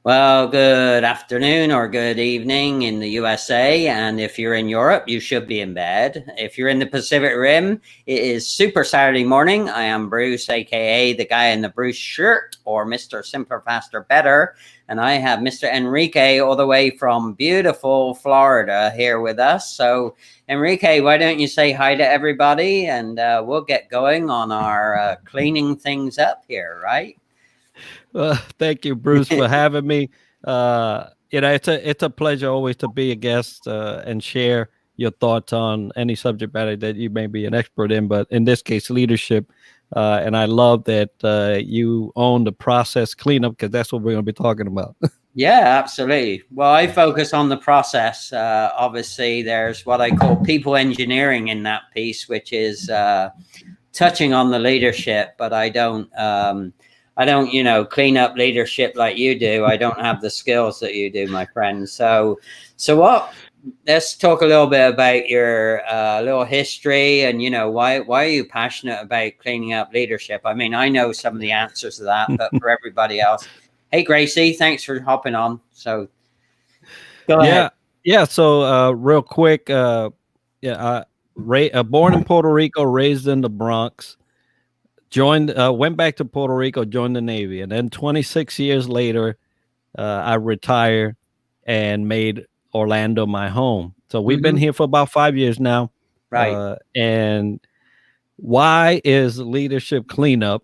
Well, good afternoon or good evening in the USA. And if you're in Europe, you should be in bed. If you're in the Pacific Rim, it is Super Saturday morning. I am Bruce, aka the guy in the Bruce shirt, or Mr. Simpler, Faster, Better. And I have Mr. Enrique all the way from beautiful Florida here with us. So, Enrique, why don't you say hi to everybody and we'll get going on our cleaning things up here, right? Thank you, Bruce, for having me. It's a pleasure always to be a guest and share your thoughts on any subject matter that you may be an expert in, but in this case, leadership. And I love that you own the process cleanup because that's what we're going to be talking about. Yeah, absolutely. Well, I focus on the process. Obviously, there's what I call people engineering in that piece, which is touching on the leadership, but I don't, clean up leadership like you do. I don't have the skills that you do, my friend. Let's talk a little bit about your little history and, why are you passionate about cleaning up leadership? I mean, I know some of the answers to that, but for everybody else, hey, Gracie, thanks for hopping on. So go ahead. Yeah. So real quick, born in Puerto Rico, raised in the Bronx. Went back to Puerto Rico, joined the Navy, and then 26 years later, I retired and made Orlando my home. So we've been here for about 5 years now. Right. And why is leadership cleanup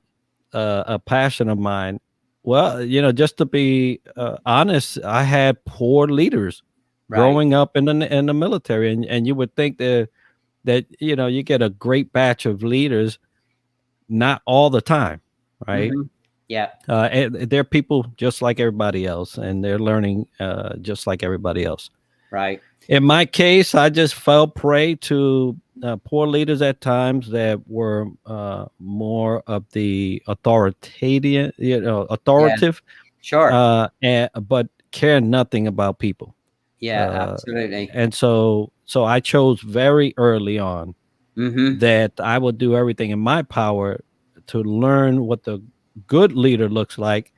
a passion of mine? Well, just to be honest, I had poor leaders growing up in the military, and you would think that you get a great batch of leaders. Not all the time, right? Yeah. And they're people just like everybody else, and they're learning just like everybody else. Right. In my case, I just fell prey to poor leaders at times that were more of the authoritative. Yeah. Sure. But care nothing about people. Yeah, absolutely. And so I chose very early on that I will do everything in my power to learn what the good leader looks like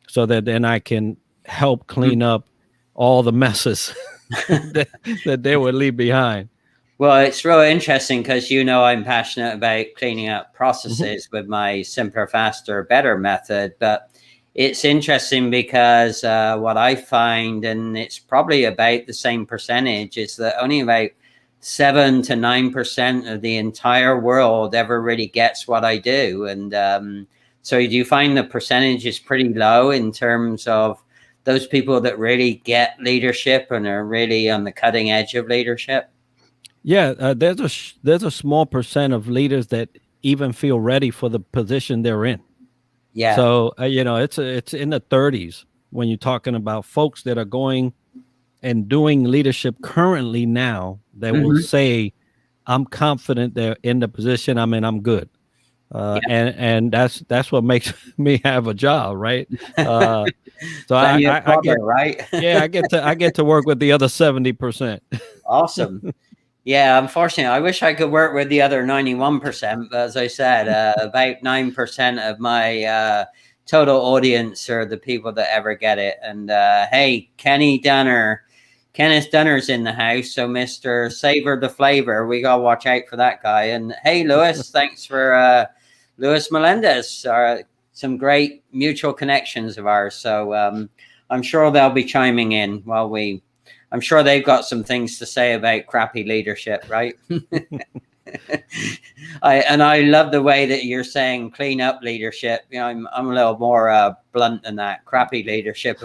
so that then I can help clean up all the messes that they would leave behind. Well, it's really interesting because, I'm passionate about cleaning up processes with my simpler, faster, better method. But it's interesting because what I find, and it's probably about the same percentage, is that only about 7 to 9% of the entire world ever really gets what I do. And so do you find the percentage is pretty low in terms of those people that really get leadership and are really on the cutting edge of leadership? Yeah, there's a small percent of leaders that even feel ready for the position they're in. Yeah. So it's in the 30s when you're talking about folks that are going and doing leadership currently now that will say, I'm confident they're in the position I'm in, I'm good. And that's what makes me have a job, right? So I get right. I get to work with the other 70%. Awesome. Yeah, unfortunately, I wish I could work with the other 91%, but as I said, about 9% of my total audience are the people that ever get it. And hey, Kenneth Dunner's in the house, so Mr. Savor the Flavor, we gotta watch out for that guy. And hey, Lewis, thanks for Luis Melendez, some great mutual connections of ours. So I'm sure they'll be chiming in I'm sure they've got some things to say about crappy leadership, right? I love the way that you're saying clean up leadership. I'm a little more blunt than that. Crappy leadership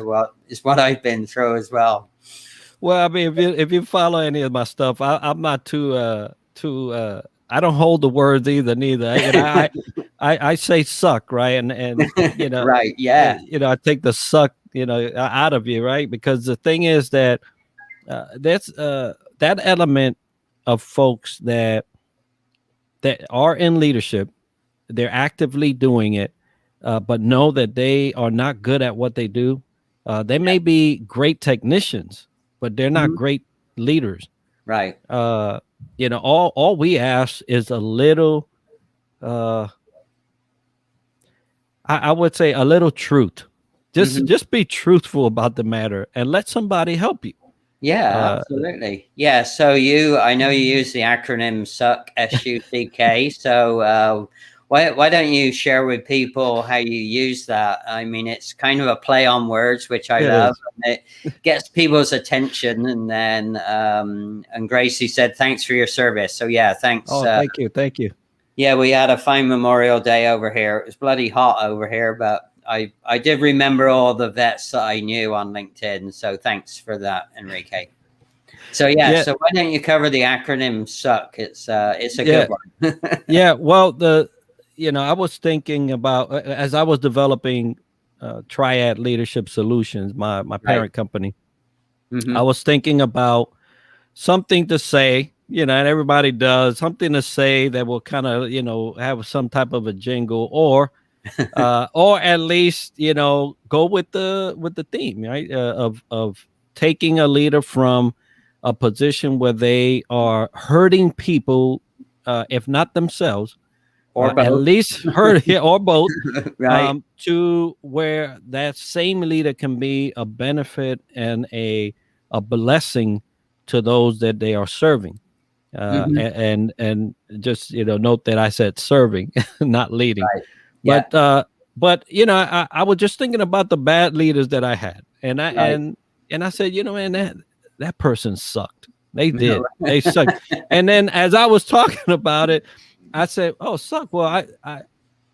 is what I've been through as well. Well, I mean, if you follow any of my stuff, I'm not too I don't hold the words neither. I say suck, right? And right, yeah. I take the suck, out of you, right? Because the thing is that that's that element of folks that are in leadership, they're actively doing it, but know that they are not good at what they do. They may be great technicians, but they're not great leaders. Right. All we ask is a little, I would say a little truth, Just be truthful about the matter and let somebody help you. Yeah, absolutely. Yeah. So I know you use the acronym SUCK, SUCK. So why don't you share with people how you use that? I mean, it's kind of a play on words, which I love. And it gets people's attention. And then and Gracie said, thanks for your service. So yeah, thanks. Oh, thank you. Thank you. Yeah, we had a fine Memorial Day over here. It was bloody hot over here, but I did remember all the vets that I knew on LinkedIn. So thanks for that, Enrique. So yeah, so why don't you cover the acronym SUCK? It's a good one. Yeah, well, I was thinking about, as I was developing Triad Leadership Solutions, my parent company, I was thinking about something to say, and everybody does, something to say that will kind of, have some type of a jingle, or at least, go with the theme, right? Of taking a leader from a position where they are hurting people, if not themselves, or at least hurt, or both, right? To where that same leader can be a benefit and a blessing to those that they are serving. And just note that I said serving, not leading. Right. Yeah. But I was just thinking about the bad leaders that I had, and I said, man, that person sucked. They did. They sucked. And then as I was talking about it, I said, oh, suck. Well,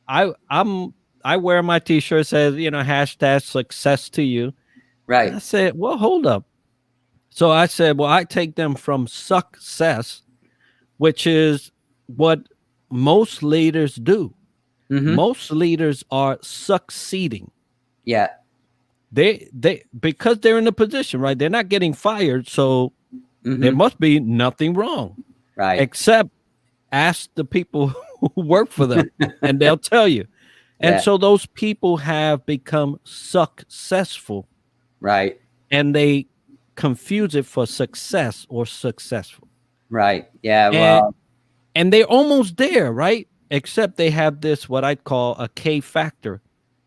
I wear my t-shirt says, hashtag success to you. Right. And I said, well, hold up. So I said, well, I take them from success, which is what most leaders do. Most leaders are succeeding. Yeah. They because they're in a position, right? They're not getting fired, so there must be nothing wrong. Right. Except ask the people who work for them and they'll tell you. And so those people have become successful. Right. And they confuse it for success or successful. Right. Yeah. And they're almost there, right? Except they have this, what I call a K factor,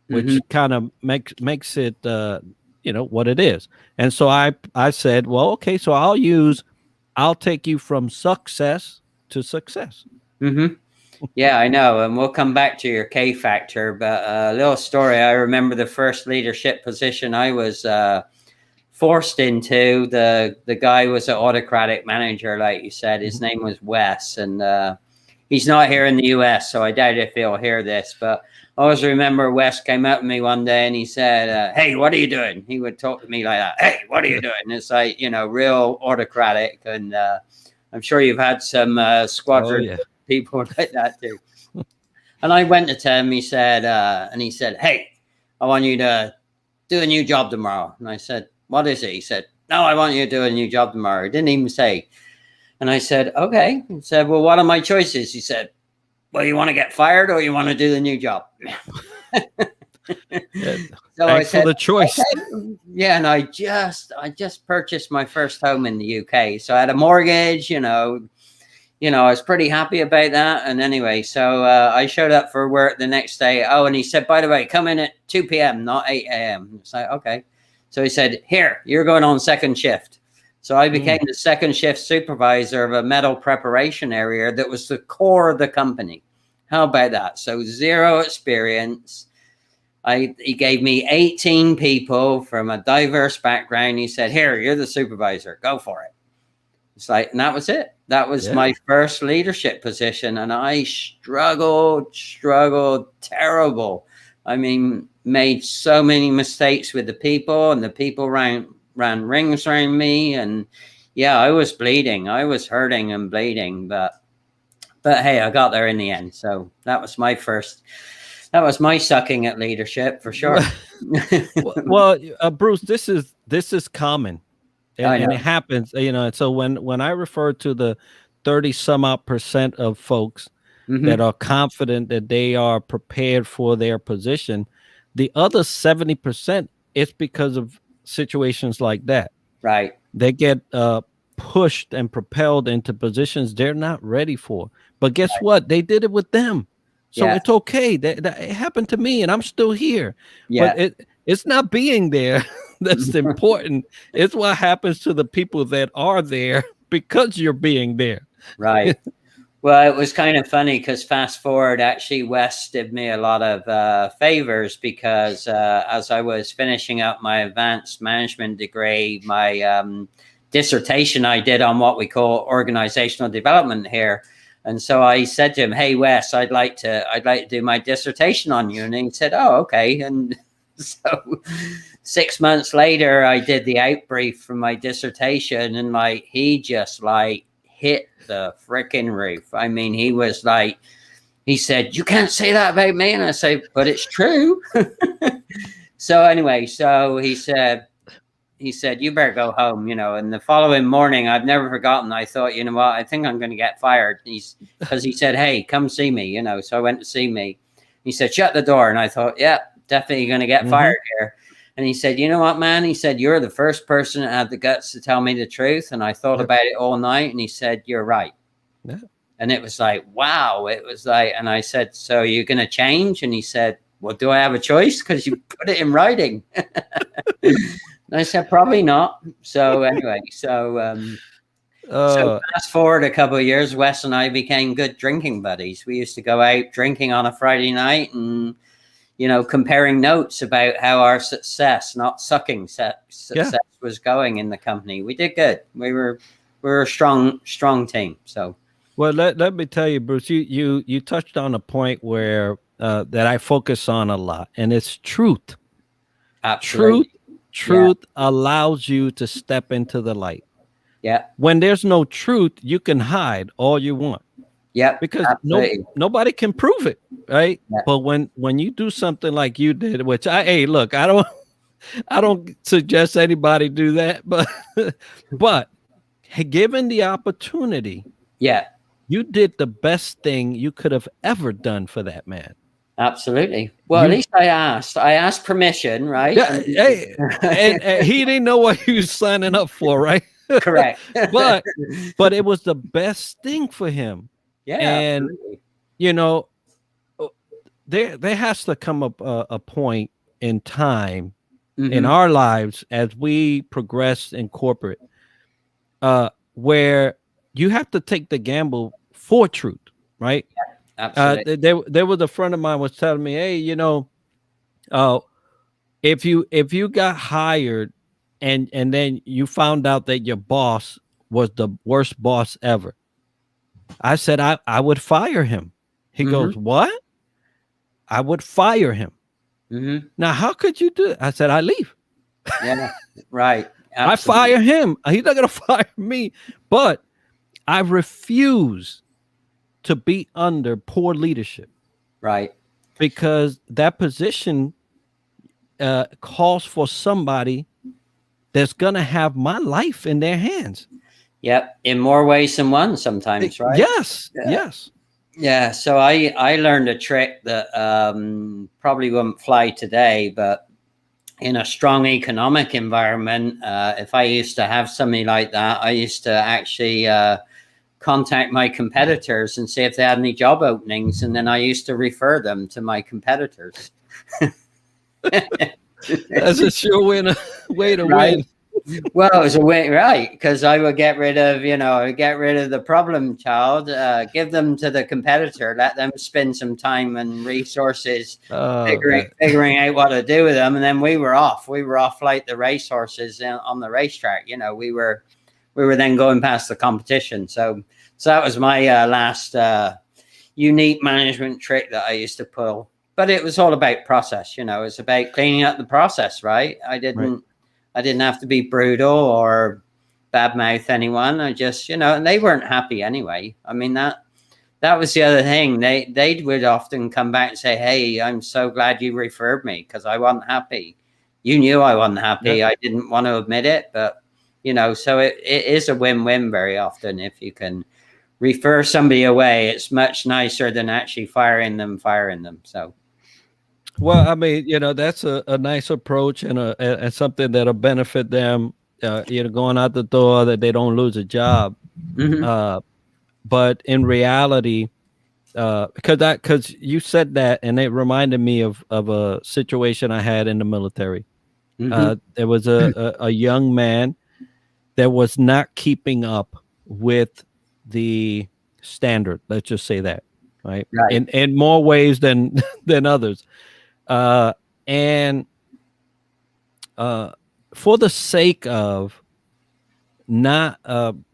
which kind of makes it, what it is. And so I said, well, okay, so I'll take you from success to success. Yeah, I know. And we'll come back to your K factor, but a little story. I remember the first leadership position I was forced into. The guy was an autocratic manager, like you said. His name was Wes, and he's not here in the US, so I doubt if he'll hear this. But I always remember Wes came up to me one day and he said, hey, what are you doing? He would talk to me like that. Hey, what are you doing? And it's like, real autocratic. And I'm sure you've had some squadron people like that too. And I went to him, he said, hey, I want you to do a new job tomorrow. And I said, what is it? He said, no, I want you to do a new job tomorrow. He didn't even say. And I said, okay. He said, well, what are my choices? He said, well, you want to get fired or you want to do the new job? So I said, for the choice. Okay. Yeah, and I just purchased my first home in the UK. So I had a mortgage, I was pretty happy about that. And anyway, so I showed up for work the next day. Oh, and he said, by the way, come in at 2 p.m., not 8 a.m. It's like, okay. So he said, here, you're going on second shift. So I became the second shift supervisor of a metal preparation area that was the core of the company. How about that? So zero experience. He gave me 18 people from a diverse background. He said, here, you're the supervisor. Go for it. It's like, and that was it. That was my first leadership position. And I struggled terrible. I mean, made so many mistakes with the people, and the people ran rings around me. And yeah, I was bleeding. I was hurting and bleeding. But hey, I got there in the end. So that was my sucking at leadership for sure. Well, Bruce, this is common. And it happens, so when I refer to the 30 some odd % of folks that are confident that they are prepared for their position, the other 70% is because of situations like that. Right. They get pushed and propelled into positions they're not ready for. But guess what? They did it with them. So it's okay. That it happened to me and I'm still here. Yeah. But It's not being there that's important. It's what happens to the people that are there because you're being there. Right. Well, it was kind of funny because fast forward, actually, Wes did me a lot of favors because as I was finishing up my advanced management degree, my dissertation I did on what we call organizational development here. And so I said to him, "Hey, Wes, I'd like to do my dissertation on you." And he said, "Oh, okay." And so 6 months later, I did the outbrief from my dissertation, and like he just like hit the freaking roof. I mean, he was like, he said, "You can't say that about me." And I say, "But it's true." So anyway, so he said, "You better go home," you know. And the following morning, I've never forgotten. I thought, you know what, I think I'm going to get fired. Because he said, "Hey, come see me," you know. So I went to see me. He said, "Shut the door." And I thought, yeah, definitely going to get fired here. And he said, "You know what, man?" He said, "You're the first person that had the guts to tell me the truth." And I thought about it all night. And he said, "You're right." Yeah. And it was like, wow. It was like, and I said, "So you're going to change?" And he said, "Well, do I have a choice? Because you put it in writing." And I said, "Probably not." So anyway, so fast forward a couple of years, Wes and I became good drinking buddies. We used to go out drinking on a Friday night and, you know, comparing notes about how our success, not sucking success, was going in the company. We did good. We were a strong team. So, well, let me tell you, Bruce, you touched on a point where that I focus on a lot, and it's truth. Absolutely. Truth allows you to step into the light. Yeah. When there's no truth, you can hide all you want. Yeah. Because nobody can prove it, right? Yeah. But when you do something like you did, which I don't suggest anybody do that, but given the opportunity, you did the best thing you could have ever done for that man. Absolutely. Well, at least I asked permission, right? Yeah, and he didn't know what he was signing up for, right? Correct. but it was the best thing for him. Yeah. And absolutely. You know, there has to come up a point in time in our lives as we progress in corporate where you have to take the gamble for truth, right? Yeah. Absolutely. There was a friend of mine was telling me, "Hey, you know, if you got hired and then you found out that your boss was the worst boss ever," I said, I would fire him. He goes, "What?" "I would fire him." Now, how could you do it? I said, "I leave." Yeah, right. Absolutely. I fire him. He's not going to fire me, but I refuse to be under poor leadership. Right. Because that position calls for somebody that's going to have my life in their hands. Yep. In more ways than one sometimes, right? Yes. Yeah. Yes. Yeah. So I learned a trick that probably wouldn't fly today, but in a strong economic environment, if I used to have somebody like that, I used to actually contact my competitors and see if they had any job openings, and then I used to refer them to my competitors. That's a sure way to right? win. Well, it was a way, right? Because I would get rid of, the problem child, give them to the competitor, let them spend some time and resources figuring out what to do with them, and then we were off. We were off like the racehorses on the racetrack. You know, we were then going past the competition. So that was my last unique management trick that I used to pull. But it was all about process. You know, it's about cleaning up the process, right? I didn't have to be brutal or badmouth anyone. I just, and they weren't happy anyway. I mean, that was the other thing. They would often come back and say, "Hey, I'm so glad you referred me because I wasn't happy. You knew I wasn't happy. I didn't want to admit it, but so it is a win-win very often. If you can refer somebody away, it's much nicer than actually firing them. So. Well, I mean, that's a nice approach and something that'll benefit them, going out the door, that they don't lose a job. But in reality, because you said that, and it reminded me of a situation I had in the military. There was a young man that was not keeping up with the standard. Let's just say that, right? Right. In more ways than others, and for the sake of not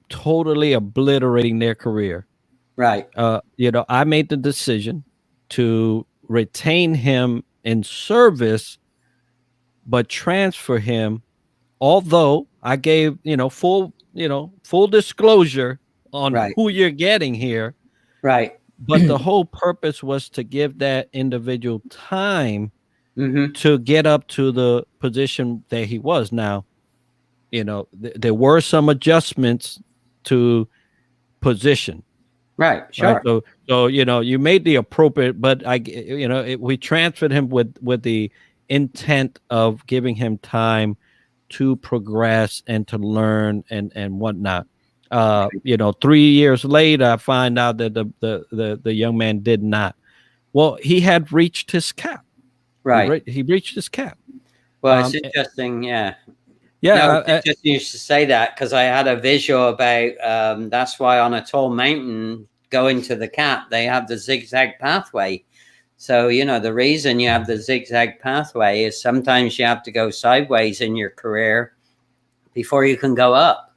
totally obliterating their career, Right. I made the decision to retain him in service, but transfer him. Although I gave, full disclosure on Right. who you're getting here, Right. but the whole purpose was to give that individual time Mm-hmm. to get up to the position that he was. Now, there were some adjustments to position. Right. Sure. Right? So you made the appropriate, but we transferred him with the intent of giving him time to progress and to learn and whatnot. 3 years later, I find out that the young man did not. Well, he had reached his cap. Right. He reached his cap. Well, it's interesting. Yeah. Yeah. No, it's interesting you should say that, because I had a visual about that's why on a tall mountain going to the cap, they have the zigzag pathway. So, the reason you have the zigzag pathway is sometimes you have to go sideways in your career before you can go up.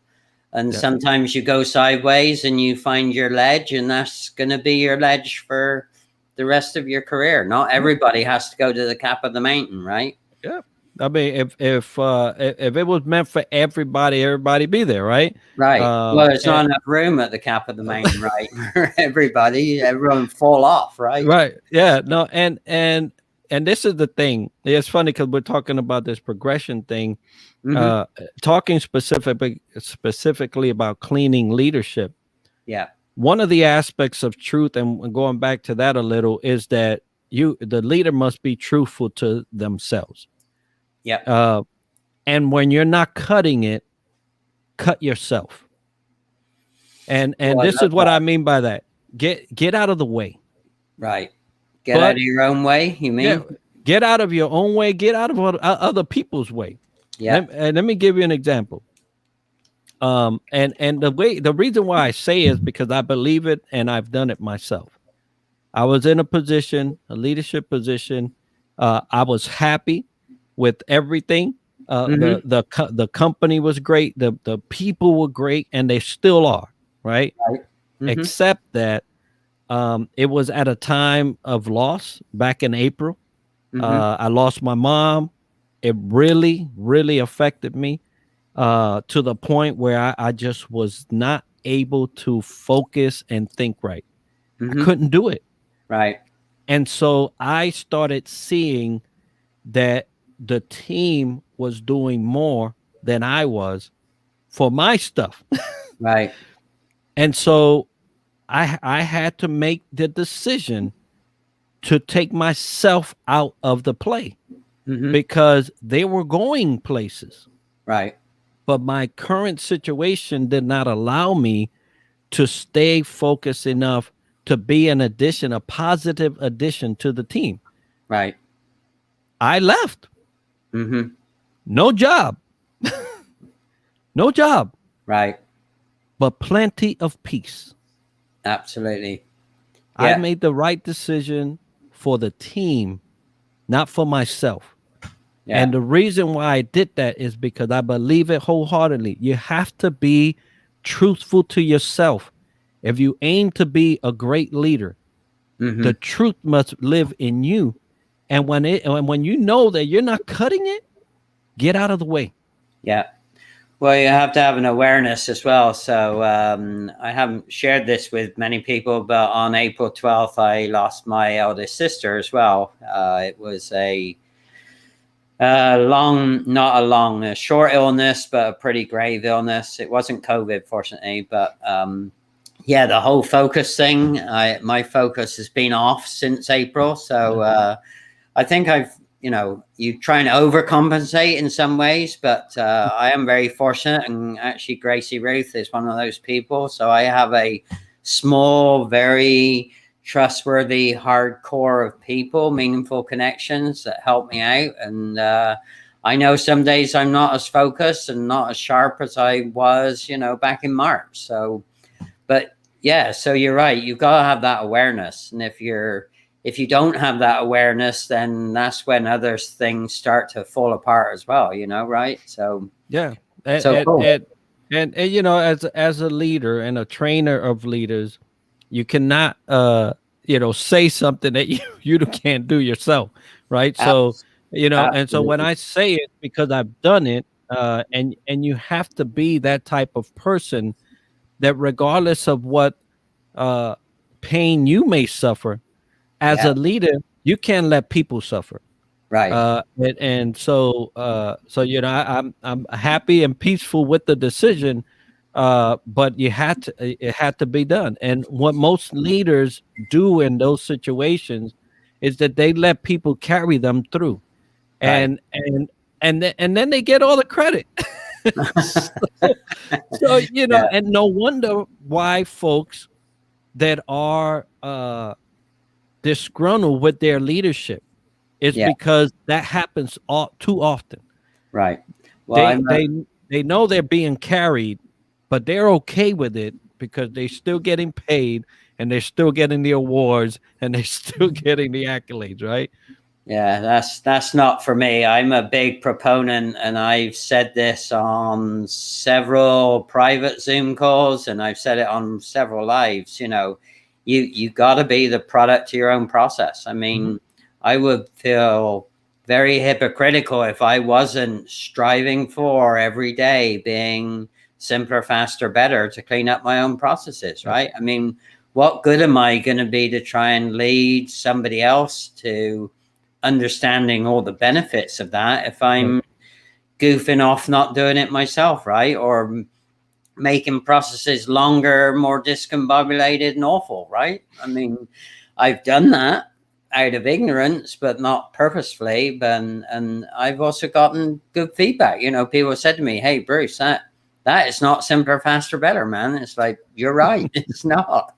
And sometimes you go sideways and you find your ledge, and that's going to be your ledge for the rest of your career. Not everybody has to go to the cap of the mountain, right? Yeah. I mean, if it was meant for everybody be there, right? Right. Well, there's not enough room at the cap of the mountain, right? For everyone fall off, right? Right. Yeah. No. And this is the thing. It's funny because we're talking about this progression thing, talking specifically about cleaning leadership. Yeah. One of the aspects of truth, and going back to that a little, is that the leader must be truthful to themselves. Yeah. And when you're not cutting it, cut yourself. And this is what I mean by that. Get out of the way. Right. Get out of your own way, you mean? Yeah, get out of your own way. Get out of other people's way. Yeah. And let me give you an example. And the reason why I say is because I believe it and I've done it myself. I was in a leadership position. I was happy with everything. The company was great. The people were great, and they still are, right? Except that it was at a time of loss back in April. I lost my mom. It really, really affected me to the point where I just was not able to focus and think right. I couldn't do it. Right. And so I started seeing that the team was doing more than I was for my stuff. Right. And so I had to make the decision to take myself out of the play because they were going places. Right. But my current situation did not allow me to stay focused enough to be a positive addition to the team. Right. I left. No job. No job. Right. But plenty of peace. Absolutely. Yeah. I made the right decision for the team, not for myself. Yeah. And the reason why I did that is because I believe it wholeheartedly. You have to be truthful to yourself. If you aim to be a great leader, the truth must live in you. And when you know that you're not cutting it, get out of the way. Yeah. Well, you have to have an awareness as well. So I haven't shared this with many people, but on April 12th, I lost my eldest sister as well. It was a short illness, but a pretty grave illness. It wasn't COVID, fortunately, but yeah, the whole focus thing, my focus has been off since April. So I think you try and overcompensate in some ways, but I am very fortunate. And actually, Gracie Ruth is one of those people. So I have a small, very trustworthy, hardcore of people, meaningful connections that help me out. And I know some days I'm not as focused and not as sharp as I was, you know, back in March. So, but yeah, so you're right. You've got to have that awareness. And if you don't have that awareness, then that's when other things start to fall apart as well, you know, right? So yeah. cool. And you know, as a leader and a trainer of leaders, you cannot you know, say something that you can't do yourself, right? So, you know, and so when I say it, because I've done it, and you have to be that type of person that regardless of what pain you may suffer as a leader, you can't let people suffer. Right. And so you know, I'm happy and peaceful with the decision, but it had to be done. And what most leaders do in those situations is that they let people carry them through, and then they get all the credit. so you know, and no wonder why folks that are disgruntled with their leadership is because that happens too often. Right. Well, they know they're being carried, but they're okay with it because they're still getting paid and they're still getting the awards and they're still getting the accolades, right? Yeah, that's not for me. I'm a big proponent, and I've said this on several private Zoom calls, and I've said it on several lives. You know, you got to be the product to your own process. I mean, I would feel very hypocritical if I wasn't striving for every day being simpler, faster, better to clean up my own processes, right? I mean, what good am I going to be to try and lead somebody else to understanding all the benefits of that if I'm goofing off not doing it myself, right? Or making processes longer, more discombobulated and awful, right? I mean, I've done that out of ignorance, but not purposefully. And I've also gotten good feedback. You know, people said to me, "Hey, Bruce, that is not simpler, faster, better, man." It's like, you're right. It's not.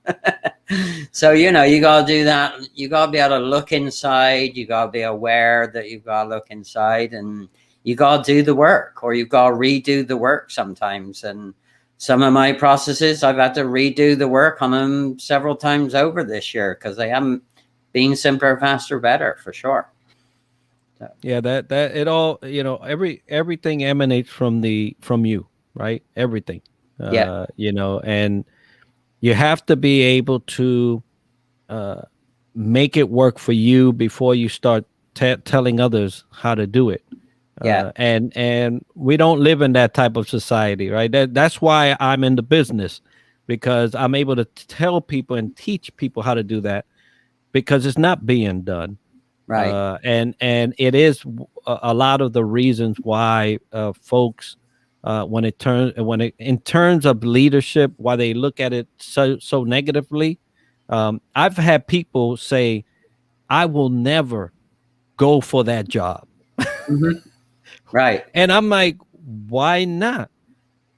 So, you know, you got to do that. You got to be able to look inside. You got to be aware that you've got to look inside, and you got to do the work, or you've got to redo the work sometimes. And some of my processes, I've had to redo the work on them several times over this year because they haven't been simpler, faster, better, for sure. So. Yeah, that it all, you know, everything emanates from you, right? Everything. You know, and you have to be able to make it work for you before you start telling others how to do it. And we don't live in that type of society, right? That's why I'm in the business, because I'm able to tell people and teach people how to do that, because it's not being done. Right. And it is a lot of the reasons why folks, in terms of leadership, why they look at it so negatively. I've had people say, "I will never go for that job." Right. And I'm like, why not?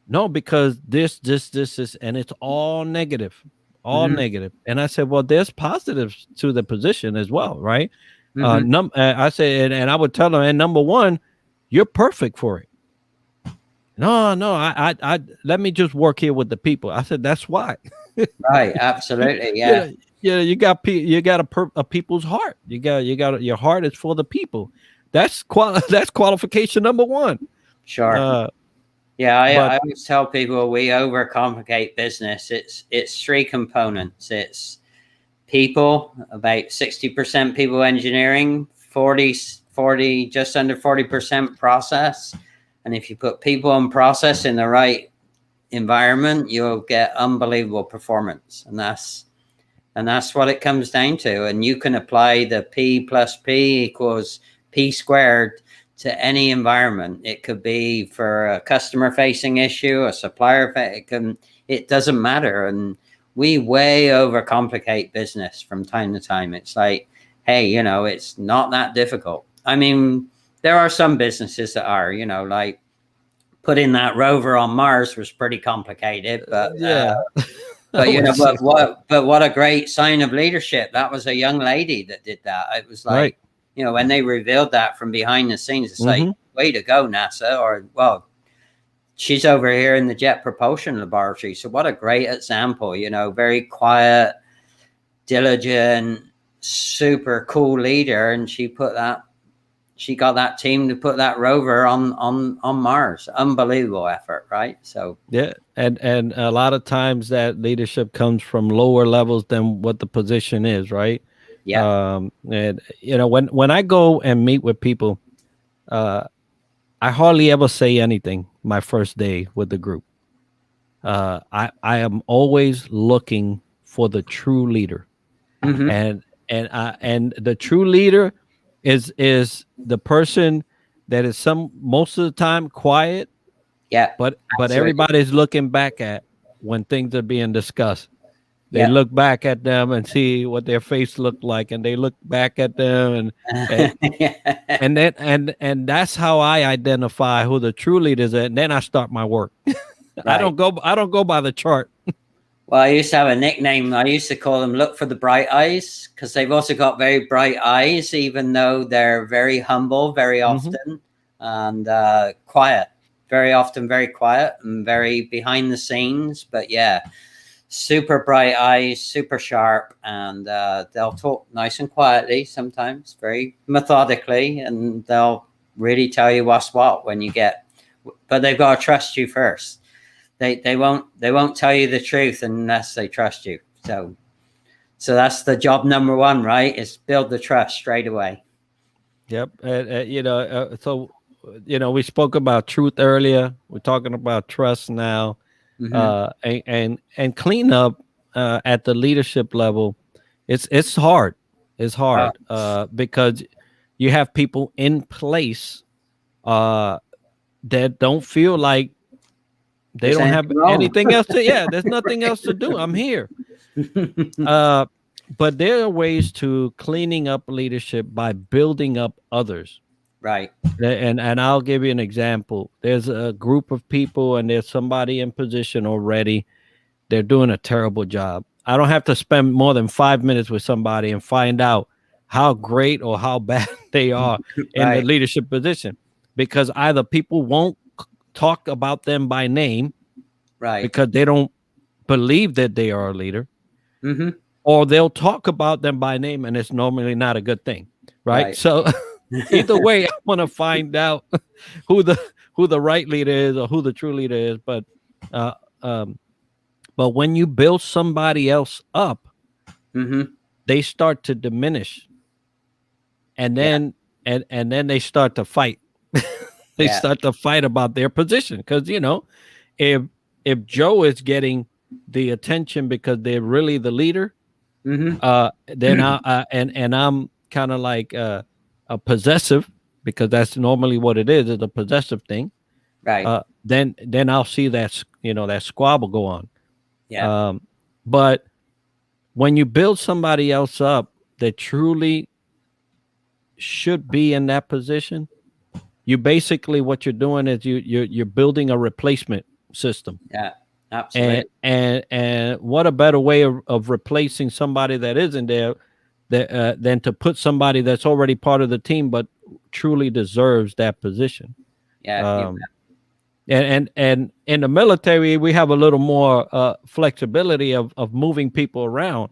No, because this, and it's all negative, negative. And I said, well, there's positives to the position as well, right? I said, and I would tell them, and number one, you're perfect for it. No, I let me just work here with the people. I said, that's why. Right. Absolutely. Yeah. You got a people's heart. You got your heart is for the people. That's qualification number one. Sure. I always tell people we overcomplicate business. It's three components. It's people, about 60% people engineering, 40, just under 40% process. And if you put people and process in the right environment, you'll get unbelievable performance. And that's what it comes down to. And you can apply the P plus P equals P squared to any environment. It could be for a customer facing issue, a supplier, it doesn't matter. And we way overcomplicate business from time to time. It's like, hey, you know, it's not that difficult. I mean, there are some businesses that are, you know, like putting that rover on Mars was pretty complicated, but But you know, would say but what a great sign of leadership. That was a young lady that did that. It was like, right. you know, when they revealed that from behind the scenes, it's like, Hmm. way to go, NASA. Or, well, she's over here in the Jet Propulsion Laboratory. So what a great example, you know, very quiet, diligent, super cool leader. And she got that team to put that rover on Mars. Unbelievable effort, right? So Yeah, and a lot of times that leadership comes from lower levels than what the position is, right? yeah, And you know, when I go and meet with people, uh, I hardly ever say anything my first day with the group. I am always looking for the true leader, mm-hmm. and the true leader is the person that is most of the time quiet, Yeah, but absolutely. everybody's looking back at when things are being discussed. They Yeah. look back at them and see what their face looked like, and they look back at them, and and then and that's how I identify who the true leaders are, and then I start my work. Right. I don't go by the chart. Well, I used to have a nickname. I used to call them "Look for the Bright Eyes" because they've also got very bright eyes, even though they're very humble, very Hmm. often, and quiet. Very often, very quiet and very behind the scenes. But yeah, super bright eyes, super sharp, and they'll talk nice and quietly sometimes, very methodically, and they'll really tell you what's what when you get. But they've got to trust you first. They won't tell you the truth unless they trust you. So that's the job number one, right? Is build the trust straight away. Yep. You know, so you know, we spoke about truth earlier. We're talking about trust now, Mm-hmm. and clean up at the leadership level. It's hard. It's Oh, hard because you have people in place uh, that don't feel like they there's don't anything have wrong? anything else to. Yeah, there's nothing else to do. I'm here. Uh, but there are ways to cleaning up leadership by building up others. Right. And I'll give you an example. There's a group of people and there's somebody in position already. They're doing a terrible job. I don't have to spend more than 5 minutes with somebody and find out how great or how bad they are in the Right. leadership position, because either people won't talk about them by name Right. because they don't believe that they are a leader, Mm-hmm. or they'll talk about them by name and it's normally not a good thing, right? Right. So either way, I want to find out who the right leader is or who the true leader is. Uh, um, but when you build somebody else up, Mm-hmm. they start to diminish, and Yeah. then they start to fight. They Yeah. start to fight about their position because you know if Joe is getting the attention because they're really the leader, Mm-hmm. then and I'm kind of like a possessive, because that's normally what it is a possessive thing. Right. Then I'll see that that squabble go on. Yeah. Um, but when you build somebody else up that truly should be in that position, you basically what you're doing is you're building a replacement system. Yeah. And Absolutely. what a better way of replacing somebody that isn't there than to put somebody that's already part of the team but truly deserves that position. Yeah. You Um, and in the military, we have a little more flexibility of moving people around.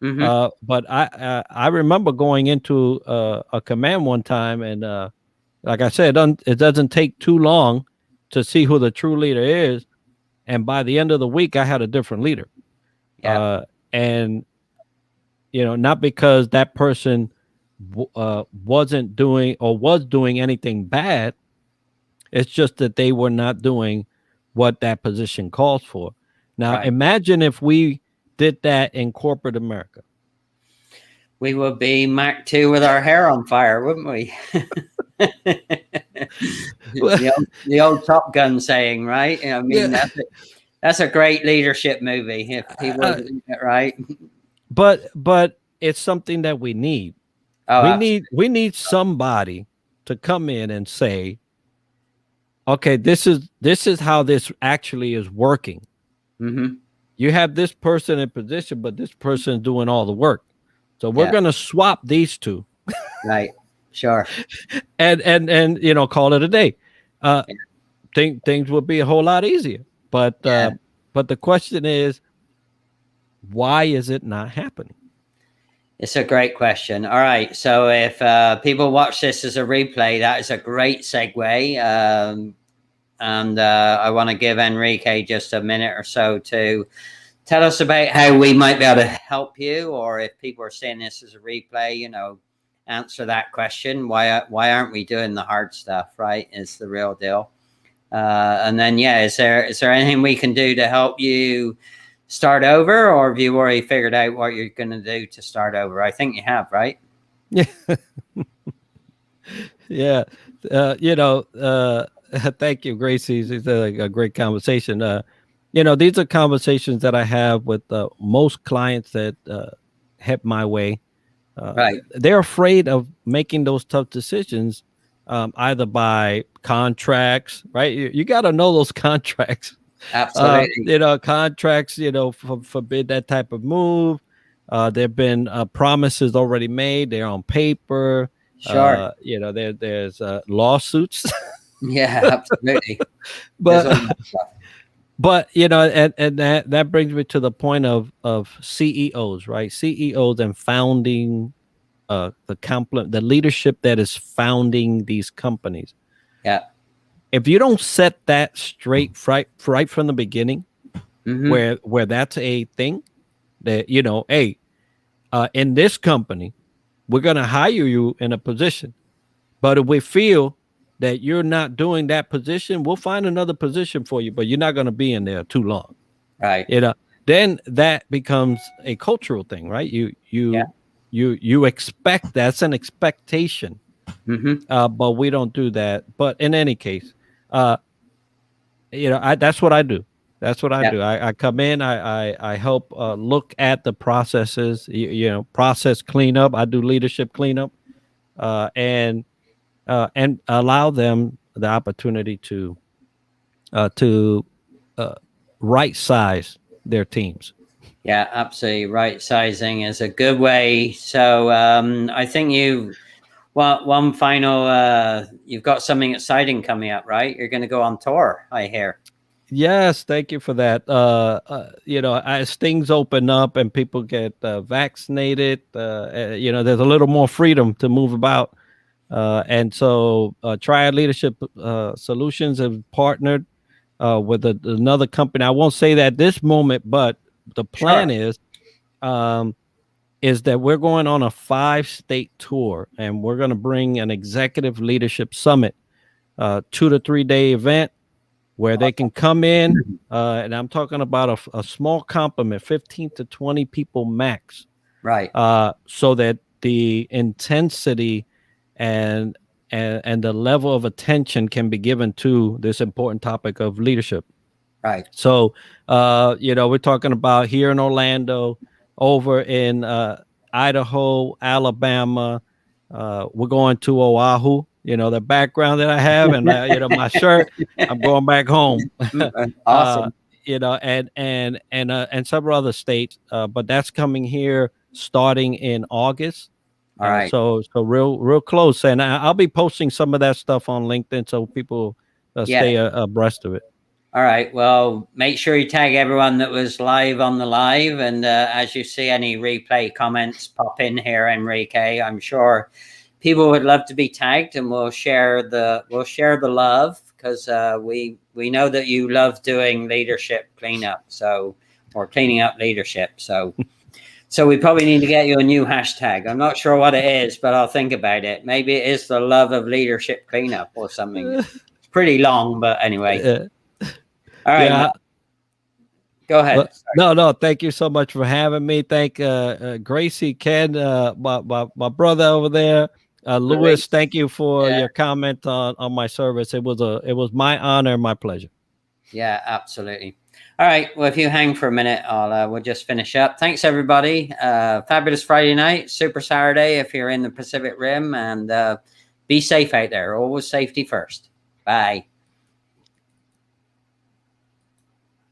Mm-hmm. But I remember going into a command one time, and like I said, it doesn't take too long to see who the true leader is. And by the end of the week, I had a different leader. Yeah. And not because that person wasn't doing or was doing anything bad. It's just that they were not doing what that position calls for. Now, Right. imagine if we did that in corporate America. We would be Mach 2 with our hair on fire, wouldn't we? The old Top Gun saying, right? I mean, Yeah, that's a great leadership movie. If people are uh, doing it right. but it's something that we need. Oh, absolutely. We need somebody to come in and say, okay, this is how this actually is working. Mm-hmm. you have this person in position, but this person is doing all the work. So we're going to swap these two. Right. Sure. and you know, call it a day. Things would be a whole lot easier. But the question is, why is it not happening? It's a great question. All right. So if people watch this as a replay, that is a great segue. And I want to give Enrique just a minute or so to tell us about how we might be able to help you, or if people are seeing this as a replay, you know, answer that question. Why aren't we doing the hard stuff, right? Is the real deal. And then, yeah, is there anything we can do to help you start over, or have you already figured out what you're going to do to start over? I think you have, right? Yeah. Yeah. You know, thank you, Gracie. It's a great conversation. You know, these are conversations that I have with most clients that head my way. Right. They're afraid of making those tough decisions, either by contracts, right? You got to know those contracts. Absolutely. You know, contracts, you know, forbid that type of move. There've been promises already made. They're on paper. Sure. You know, there's lawsuits. Yeah, absolutely. But you know, and that brings me to the point of CEOs, right? CEOs and founding the leadership that is founding these companies. Yeah. If you don't set that straight right from the beginning, where that's a thing that, you know, hey, in this company, we're going to hire you in a position, but if we feel that you're not doing that position, we'll find another position for you, but you're not going to be in there too long. Right. You know, then that becomes a cultural thing, right? You expect, that's an expectation. But we don't do that. But in any case, you know, that's what I do. That's what I do. I come in, I help look at the processes, you know, process cleanup. I do leadership cleanup, and allow them the opportunity to right size their teams. Yeah, absolutely. Right sizing is a good way. So I think one final, you've got something exciting coming up, right? You're going to go on tour, I hear. Yes, thank you for that. You know, as things open up and people get vaccinated, you know, there's a little more freedom to move about. And so Triad Leadership Solutions have partnered with another company. I won't say that at this moment, but the plan is that we're going on a 5-state tour, and we're going to bring an executive leadership summit, 2 to 3 day event where they can come in, and I'm talking about a small complement, 15 to 20 people max. Right. So that the intensity and the level of attention can be given to this important topic of leadership. Right. So, you know, we're talking about here in Orlando, over in Idaho, Alabama. We're going to Oahu. You know, the background that I have, and you know, my shirt. I'm going back home. Awesome. You know, and several other states, but that's coming here starting in August. All right. So real close, and I'll be posting some of that stuff on LinkedIn so people stay abreast of it. All right. Well, make sure you tag everyone that was live on the live, and as you see any replay comments pop in here, Enrique, I'm sure people would love to be tagged, and we'll share the love, because we know that you love doing leadership cleanup, or cleaning up leadership. So we probably need to get you a new hashtag. I'm not sure what it is, but I'll think about it. Maybe it is the love of leadership cleanup or something. It's pretty long, but anyway. All right. Yeah. Go ahead. No. Thank you so much for having me. Thank Gracie, Ken, my brother over there. Louis, thank you for your comment on my service. It was my honor and my pleasure. Yeah, absolutely. All right. Well, if you hang for a minute, we'll just finish up. Thanks, everybody. Fabulous Friday night, super Saturday if you're in the Pacific Rim, and be safe out there. Always safety first. Bye.